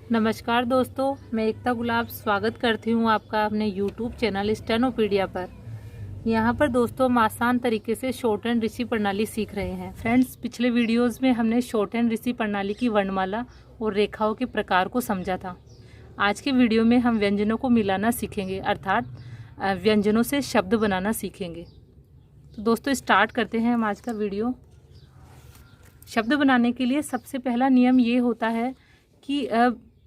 नमस्कार दोस्तों, मैं एकता गुलाब स्वागत करती हूँ आपका अपने YouTube चैनल स्टेनोपीडिया पर। यहाँ पर दोस्तों हम आसान तरीके से शॉर्ट हैंड ऋषि प्रणाली सीख रहे हैं। फ्रेंड्स, पिछले वीडियोस में हमने शॉर्ट हैंड ऋषि प्रणाली की वर्णमाला और रेखाओं के प्रकार को समझा था। आज के वीडियो में हम व्यंजनों को मिलाना सीखेंगे, अर्थात व्यंजनों से शब्द बनाना सीखेंगे। तो दोस्तों स्टार्ट करते हैं हम आज का वीडियो। शब्द बनाने के लिए सबसे पहला नियम ये होता है कि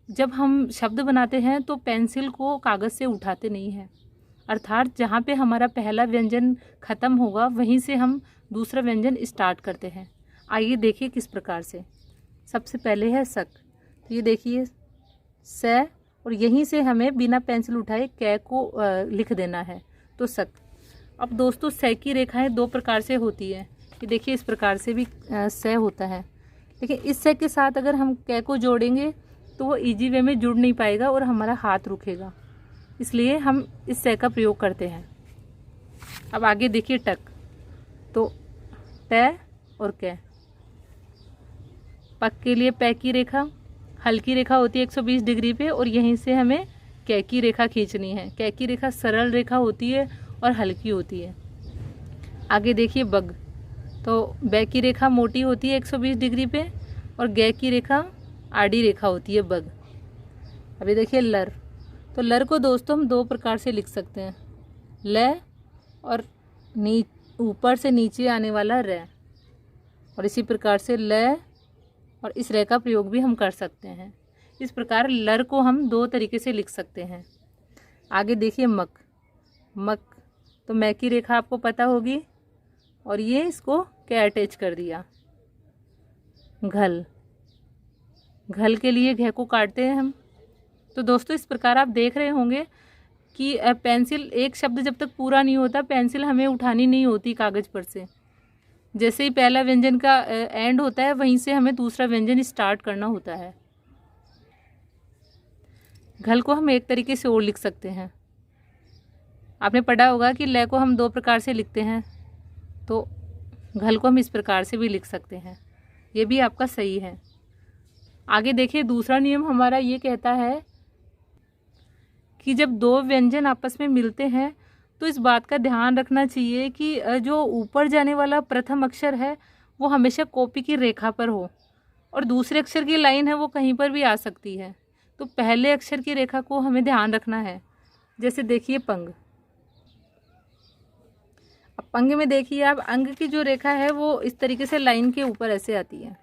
जब हम शब्द बनाते हैं तो पेंसिल को कागज़ से उठाते नहीं हैं, अर्थात जहाँ पे हमारा पहला व्यंजन ख़त्म होगा वहीं से हम दूसरा व्यंजन स्टार्ट करते हैं। आइए देखिए किस प्रकार से। सबसे पहले है सक। तो ये देखिए स, और यहीं से हमें बिना पेंसिल उठाए कै को लिख देना है, तो सक। अब दोस्तों स की रेखाएं दो प्रकार से होती है। ये देखिए इस प्रकार से भी स होता है, लेकिन इस स के साथ अगर हम कै को जोड़ेंगे तो वो इजी वे में जुड़ नहीं पाएगा और हमारा हाथ रुकेगा, इसलिए हम इस स का प्रयोग करते हैं। अब आगे देखिए टक। तो ट और कै। पक के लिए पै की रेखा हल्की रेखा होती है 120 डिग्री पे, और यहीं से हमें कै की रेखा खींचनी है। कै की रेखा सरल रेखा होती है और हल्की होती है। आगे देखिए बग। तो बै की रेखा मोटी होती है 120 डिग्री पे, और गै की रेखा आड़ी रेखा होती है बग। अभी देखिए लर। तो लर को दोस्तों हम दो प्रकार से लिख सकते हैं, ल और ऊपर से नीचे आने वाला रै, और इसी प्रकार से ल और इस रै का प्रयोग भी हम कर सकते हैं। इस प्रकार लर को हम दो तरीके से लिख सकते हैं। आगे देखिए मक। मक तो मै की रेखा आपको पता होगी, और ये इसको क्या अटैच कर दिया। घल। घल के लिए घ को काटते हैं हम। तो दोस्तों इस प्रकार आप देख रहे होंगे कि पेंसिल, एक शब्द जब तक पूरा नहीं होता पेंसिल हमें उठानी नहीं होती कागज़ पर से। जैसे ही पहला व्यंजन का एंड होता है वहीं से हमें दूसरा व्यंजन स्टार्ट करना होता है। घल को हम एक तरीके से और लिख सकते हैं। आपने पढ़ा होगा कि ल को हम दो प्रकार से लिखते हैं, तो घल को हम इस प्रकार से भी लिख सकते हैं। ये भी आपका सही है। आगे देखिए दूसरा नियम हमारा ये कहता है कि जब दो व्यंजन आपस में मिलते हैं तो इस बात का ध्यान रखना चाहिए कि जो ऊपर जाने वाला प्रथम अक्षर है वो हमेशा कॉपी की रेखा पर हो, और दूसरे अक्षर की लाइन है वो कहीं पर भी आ सकती है। तो पहले अक्षर की रेखा को हमें ध्यान रखना है। जैसे देखिए पंग। अब पंग में देखिए आप, अंग की जो रेखा है वो इस तरीके से लाइन के ऊपर ऐसे आती है।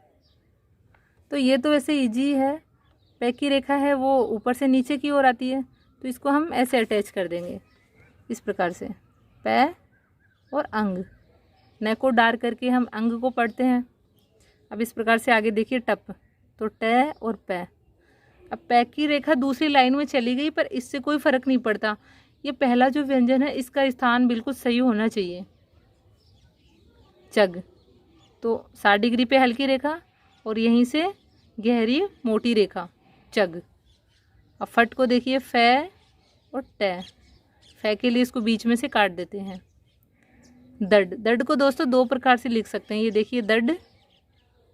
तो ये तो वैसे इजी है। पै की रेखा है वो ऊपर से नीचे की ओर आती है, तो इसको हम ऐसे अटैच कर देंगे इस प्रकार से। पै और अंग, न को डार करके हम अंग को पढ़ते हैं। अब इस प्रकार से आगे देखिए टप। तो ट और पै। अब पै की रेखा दूसरी लाइन में चली गई, पर इससे कोई फर्क नहीं पड़ता। ये पहला जो व्यंजन है इसका स्थान बिल्कुल सही होना चाहिए। चग। तो 60 डिग्री पे हल्की रेखा, और यहीं से गहरी मोटी रेखा, चग। अब फट को देखिए फै और टे। फै के लिए इसको बीच में से काट देते हैं। दड। दड को दोस्तों दो प्रकार से लिख सकते हैं। ये देखिए दड,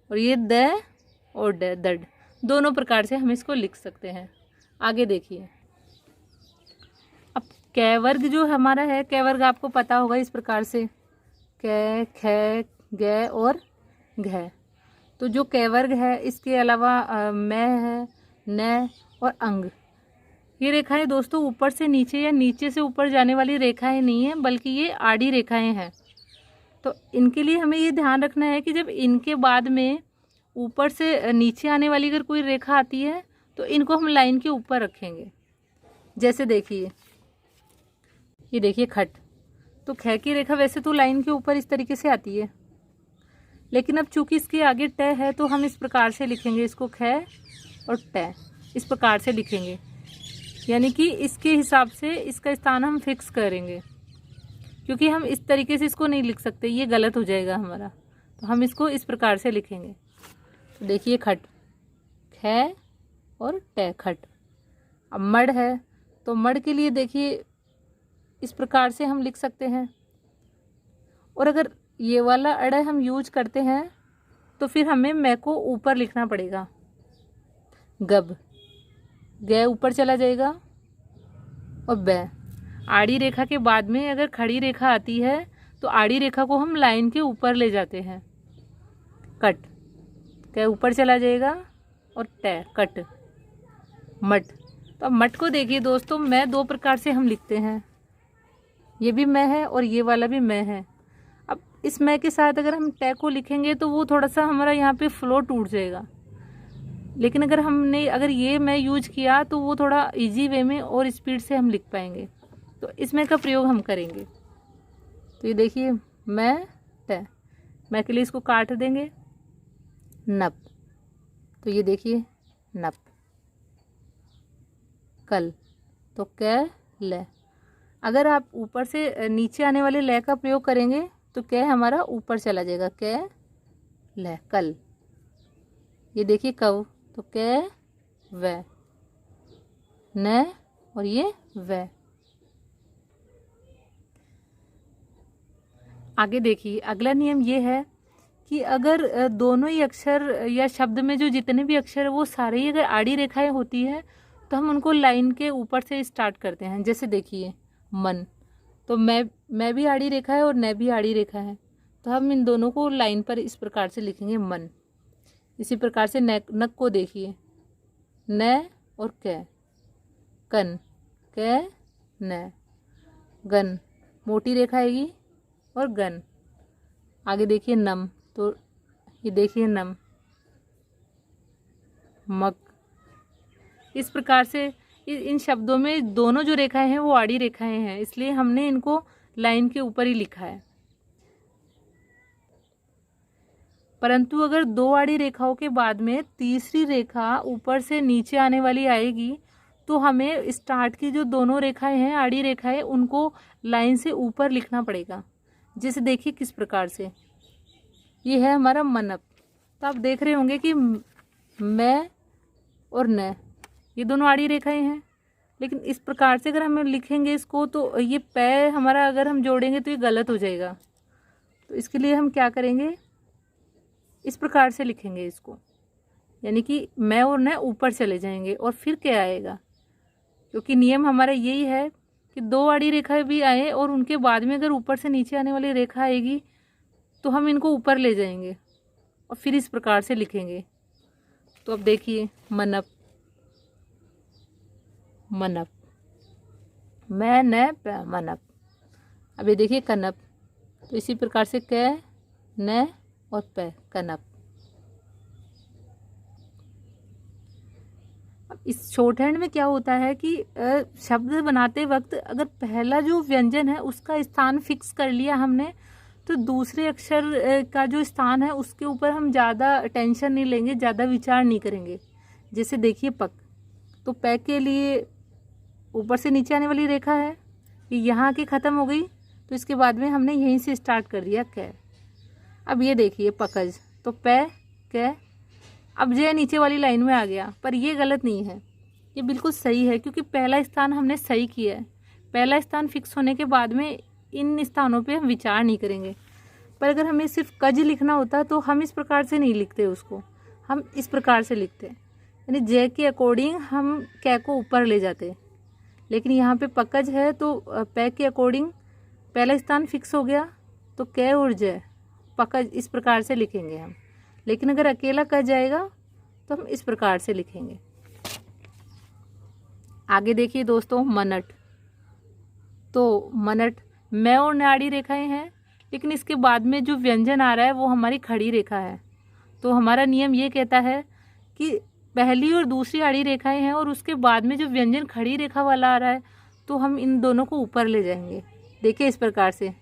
और ये द और ड, दड। दोनों प्रकार से हम इसको लिख सकते हैं। आगे देखिए अब कै वर्ग जो हमारा है, कै वर्ग आपको पता होगा इस प्रकार से, कै, ख, ग और घ। तो जो कै वर्ग है इसके अलावा मैं है, न और अंग। ये रेखाएं दोस्तों ऊपर से नीचे या नीचे से ऊपर जाने वाली रेखाएं नहीं हैं, बल्कि ये आड़ी रेखाएं हैं। तो इनके लिए हमें ये ध्यान रखना है कि जब इनके बाद में ऊपर से नीचे आने वाली अगर कोई रेखा आती है तो इनको हम लाइन के ऊपर रखेंगे। जैसे देखिए ये देखिए खट। तो ख की रेखा वैसे तो लाइन के ऊपर इस तरीके से आती है, लेकिन अब चूंकि इसके आगे ट है तो हम इस प्रकार से लिखेंगे इसको, ख और ट इस प्रकार से लिखेंगे। यानी कि इसके हिसाब से इसका स्थान हम फिक्स करेंगे, क्योंकि हम इस तरीके से इसको नहीं लिख सकते, ये गलत हो जाएगा हमारा। तो हम इसको इस प्रकार से लिखेंगे। तो देखिए खट, ख और ट, खट। अब मड़ है, तो मड़ के लिए देखिए इस प्रकार से हम लिख सकते हैं। और अगर ये वाला अड़ हम यूज करते हैं तो फिर हमें मैं को ऊपर लिखना पड़ेगा, गब। ग ऊपर चला जाएगा और बै। आड़ी रेखा के बाद में अगर खड़ी रेखा आती है तो आड़ी रेखा को हम लाइन के ऊपर ले जाते हैं। कट, क ऊपर चला जाएगा और ट, कट। मट, तो अब मट को देखिए दोस्तों, मैं दो प्रकार से हम लिखते हैं, ये भी मैं है और ये वाला भी मैं है। अब इस मैं के साथ अगर हम ट को लिखेंगे तो वो थोड़ा सा हमारा यहाँ पे फ्लो टूट जाएगा, लेकिन अगर ये मैं यूज किया तो वो थोड़ा इजी वे में और स्पीड से हम लिख पाएंगे। तो इसमें का प्रयोग हम करेंगे। तो ये देखिए मैं ट, मैं के लिए इसको काट देंगे नप, तो ये देखिए नप। कल, तो क ल। अगर आप ऊपर से नीचे आने वाले ल का प्रयोग करेंगे तो क हमारा ऊपर चला जाएगा, क ल, कल। ये देखिए कव, तो क व, न और ये व। आगे देखिए अगला नियम ये है कि अगर दोनों ही अक्षर या शब्द में जो जितने भी अक्षर है वो सारे ही अगर आड़ी रेखाएं होती है तो हम उनको लाइन के ऊपर से स्टार्ट करते हैं। जैसे देखिए मन, तो मैं भी आड़ी रेखा है और न भी आड़ी रेखा है, तो हम इन दोनों को लाइन पर इस प्रकार से लिखेंगे मन। इसी प्रकार से नक को देखिए, न और क, कन, क न। गन, मोटी रेखा आएगी और गन। आगे देखिए नम, तो ये देखिए नम। मग, इस प्रकार से इन शब्दों में दोनों जो रेखाएं हैं वो आड़ी रेखाएं हैं, इसलिए हमने इनको लाइन के ऊपर ही लिखा है। परंतु अगर दो आड़ी रेखाओं के बाद में तीसरी रेखा ऊपर से नीचे आने वाली आएगी तो हमें स्टार्ट की जो दोनों रेखाएं हैं आड़ी रेखाएं उनको लाइन से ऊपर लिखना पड़ेगा। जैसे देखिए किस प्रकार से, ये है हमारा मनप। तो आप देख रहे होंगे कि मैं और न ये दोनों आड़ी रेखाएं हैं, लेकिन इस प्रकार से अगर हम लिखेंगे इसको तो ये पै हमारा अगर हम जोड़ेंगे तो ये गलत हो जाएगा। तो इसके लिए हम क्या करेंगे, इस प्रकार से लिखेंगे इसको, यानी कि मैं और न ऊपर चले जाएंगे और फिर क्या आएगा, क्योंकि नियम हमारा यही है कि दो आड़ी रेखा भी आए और उनके बाद में अगर ऊपर से नीचे आने वाली रेखा आएगी तो हम इनको ऊपर ले जाएंगे और फिर इस प्रकार से लिखेंगे। तो अब देखिए मनप, मनप, मैं न प, मनप। अब ये देखिए कनप, तो इसी प्रकार से क न और प, कनप। अब इस शॉर्ट हैंड में क्या होता है कि शब्द बनाते वक्त अगर पहला जो व्यंजन है उसका स्थान फिक्स कर लिया हमने तो दूसरे अक्षर का जो स्थान है उसके ऊपर हम ज़्यादा टेंशन नहीं लेंगे, ज़्यादा विचार नहीं करेंगे। जैसे देखिए पक, तो पै के लिए ऊपर से नीचे आने वाली रेखा है, ये यहाँ की ख़त्म हो गई तो इसके बाद में हमने यहीं से स्टार्ट कर दिया कै। अब ये देखिए पकज, तो पै कै, अब जय नीचे वाली लाइन में आ गया, पर ये गलत नहीं है, ये बिल्कुल सही है क्योंकि पहला स्थान हमने सही किया है। पहला स्थान फिक्स होने के बाद में इन स्थानों पे हम विचार नहीं करेंगे। पर अगर हमें सिर्फ कज लिखना होता तो हम इस प्रकार से नहीं लिखते उसको, हम इस प्रकार से लिखते, यानी जय के अकॉर्डिंग हम कै को ऊपर ले जाते। लेकिन यहाँ पे पकज है तो पै के अकॉर्डिंग पहला स्थान फिक्स हो गया तो कै और जय पकज इस प्रकार से लिखेंगे हम। लेकिन अगर अकेला कज जाएगा तो हम इस प्रकार से लिखेंगे। आगे देखिए दोस्तों मनट, तो मनट मैं और नाड़ी रेखाएं हैं, लेकिन इसके बाद में जो व्यंजन आ रहा है वो हमारी खड़ी रेखा है। तो हमारा नियम ये कहता है कि पहली और दूसरी आड़ी रेखाएं हैं और उसके बाद में जो व्यंजन खड़ी रेखा वाला आ रहा है तो हम इन दोनों को ऊपर ले जाएंगे। देखिए इस प्रकार से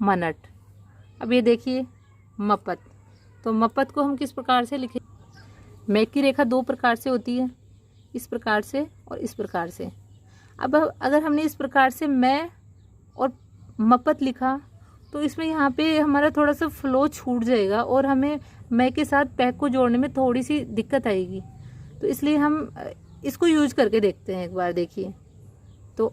मनट। अब ये देखिए मपत, तो मपत को हम किस प्रकार से लिखें, मैं की रेखा दो प्रकार से होती है, इस प्रकार से और इस प्रकार से। अब अगर हमने इस प्रकार से मैं और मपत लिखा तो इसमें यहाँ पे हमारा थोड़ा सा फ्लो छूट जाएगा और हमें मैं के साथ पैक को जोड़ने में थोड़ी सी दिक्कत आएगी। तो इसलिए हम इसको यूज करके देखते हैं एक बार। देखिए तो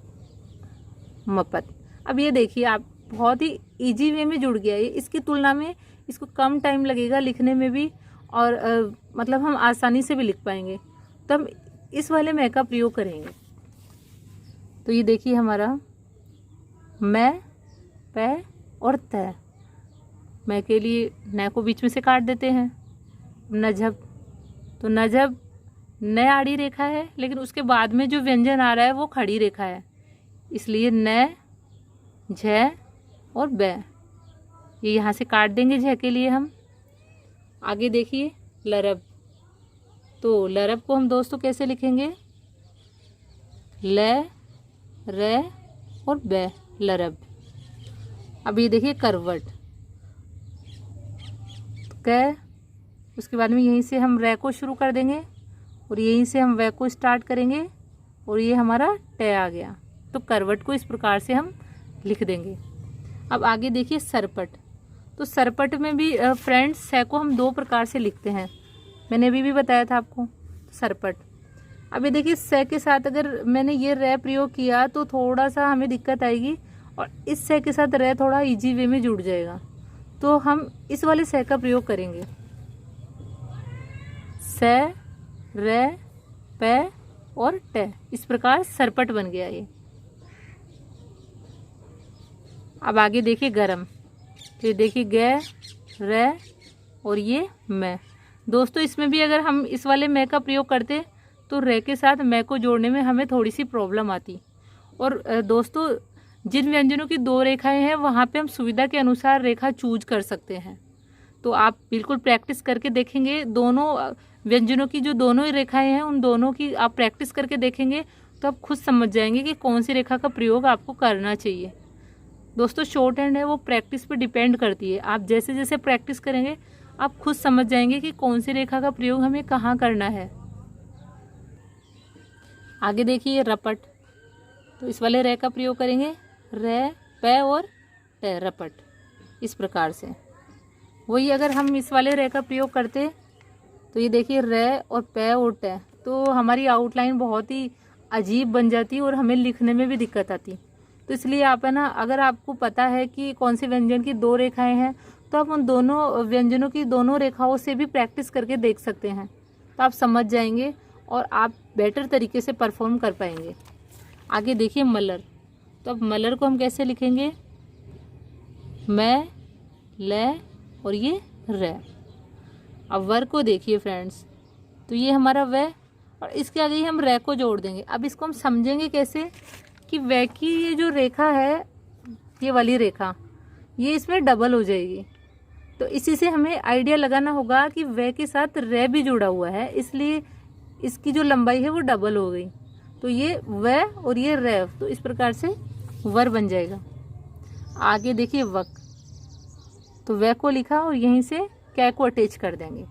मपत, अब ये देखिए आप बहुत ही इजी वे में जुड़ गया है, इसकी तुलना में इसको कम टाइम लगेगा लिखने में भी और मतलब हम आसानी से भी लिख पाएंगे। तो हम इस वाले मैं का प्रयोग करेंगे। तो ये देखिए हमारा मैं, पै और तै। मैं के लिए न को बीच में से काट देते हैं। नजब, तो नजब न आड़ी रेखा है, लेकिन उसके बाद में जो व्यंजन आ रहा है वो खड़ी रेखा है, इसलिए न, झ और बै, ये यहाँ से काट देंगे झ के लिए हम। आगे देखिए लरब, तो लरब को हम दोस्तों कैसे लिखेंगे, ल, र और बै, लरब। अब ये देखिए करवट, क, उसके बाद में यहीं से हम रै को शुरू कर देंगे और यहीं से हम वै को स्टार्ट करेंगे और ये हमारा ट आ गया। तो करवट को इस प्रकार से हम लिख देंगे। अब आगे देखिए सरपट, तो सरपट में भी फ्रेंड्स सै को हम 2 प्रकार से लिखते हैं, मैंने अभी भी बताया था आपको। सरपट, अभी देखिए सै के साथ अगर मैंने ये रै प्रयोग किया तो थोड़ा सा हमें दिक्कत आएगी, और इस सै के साथ रै थोड़ा इजी वे में जुड़ जाएगा, तो हम इस वाले सै का प्रयोग करेंगे। सै, रै, पै और ट, इस प्रकार सरपट बन गया ये। अब आगे देखिए गरम, तो ये देखिए ग, रै और ये मैं। दोस्तों इसमें भी अगर हम इस वाले मैं का प्रयोग करते तो रै के साथ मैं को जोड़ने में हमें थोड़ी सी प्रॉब्लम आती। और दोस्तों जिन व्यंजनों की 2 रेखाएं हैं वहाँ पे हम सुविधा के अनुसार रेखा चूज कर सकते हैं। तो आप बिल्कुल प्रैक्टिस करके देखेंगे, दोनों व्यंजनों की जो दोनों ही रेखाएं हैं उन दोनों की आप प्रैक्टिस करके देखेंगे तो आप खुद समझ जाएंगे कि कौन सी रेखा का प्रयोग आपको करना चाहिए। दोस्तों शॉर्ट हैंड है वो प्रैक्टिस पे डिपेंड करती है, आप जैसे जैसे प्रैक्टिस करेंगे आप खुद समझ जाएंगे कि कौन सी रेखा का प्रयोग हमें कहाँ करना है। आगे देखिए रपट, तो इस वाले रै का प्रयोग करेंगे, रै, पै और ट, रपट, इस प्रकार से। वही अगर हम इस वाले रै का प्रयोग करते तो ये देखिए रै और पै और ट, तो हमारी आउटलाइन बहुत ही अजीब बन जाती और हमें लिखने में भी दिक्कत आती। तो इसलिए आप है ना, अगर आपको पता है कि कौन से व्यंजन की 2 रेखाएं हैं तो आप उन दोनों व्यंजनों की दोनों रेखाओं से भी प्रैक्टिस करके देख सकते हैं, तो आप समझ जाएंगे और आप बेटर तरीके से परफॉर्म कर पाएंगे। आगे देखिए मलर, तो अब मलर को हम कैसे लिखेंगे, मैं, ल और ये रै। अब वर को देखिए फ्रेंड्स, तो ये हमारा वै और इसके आगे ही हम रै को जोड़ देंगे। अब इसको हम समझेंगे कैसे कि वै की ये जो रेखा है, ये वाली रेखा, ये इसमें डबल हो जाएगी। तो इसी से हमें आइडिया लगाना होगा कि वै के साथ रै भी जुड़ा हुआ है, इसलिए इसकी जो लंबाई है वो डबल हो गई। तो ये वै और ये रै, तो इस प्रकार से वर बन जाएगा। आगे देखिए वक, तो वै को लिखा और यहीं से कै को अटैच कर देंगे।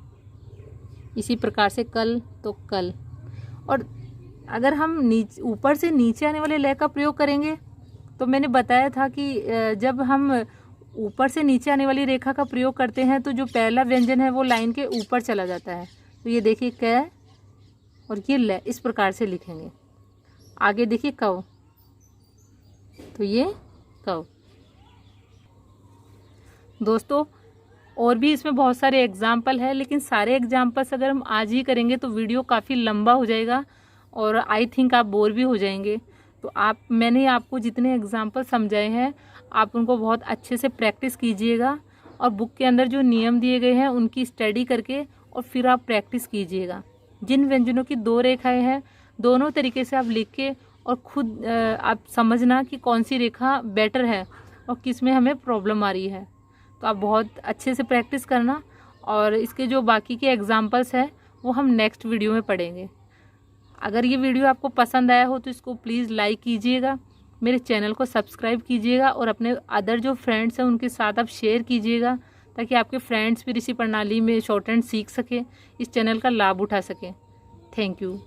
इसी प्रकार से कल, तो कल। और अगर हम ऊपर से नीचे आने वाले लय का प्रयोग करेंगे तो मैंने बताया था कि जब हम ऊपर से नीचे आने वाली रेखा का प्रयोग करते हैं तो जो पहला व्यंजन है वो लाइन के ऊपर चला जाता है। तो ये देखिए कै और ये ल, इस प्रकार से लिखेंगे। आगे देखिए कव, तो ये कव। दोस्तों और भी इसमें बहुत सारे एग्जाम्पल है, लेकिन सारे एग्जाम्पल्स अगर हम आज ही करेंगे तो वीडियो काफ़ी लंबा हो जाएगा और आई थिंक आप बोर भी हो जाएंगे। तो मैंने आपको जितने एग्जाम्पल समझाए हैं आप उनको बहुत अच्छे से प्रैक्टिस कीजिएगा और बुक के अंदर जो नियम दिए गए हैं उनकी स्टडी करके और फिर आप प्रैक्टिस कीजिएगा। जिन व्यंजनों की 2 रेखाएं हैं दोनों तरीके से आप लिख के और खुद आप समझना कि कौन सी रेखा बेटर है और किस में हमें प्रॉब्लम आ रही है। तो आप बहुत अच्छे से प्रैक्टिस करना और इसके जो बाकी के एग्जाम्पल्स हैं वो हम नेक्स्ट वीडियो में पढ़ेंगे। अगर ये वीडियो आपको पसंद आया हो तो इसको प्लीज़ लाइक कीजिएगा, मेरे चैनल को सब्सक्राइब कीजिएगा और अपने अदर जो फ्रेंड्स हैं उनके साथ आप शेयर कीजिएगा ताकि आपके फ्रेंड्स भी इसी प्रणाली में शॉर्ट हैंड सीख सकें, इस चैनल का लाभ उठा सकें। Thank you.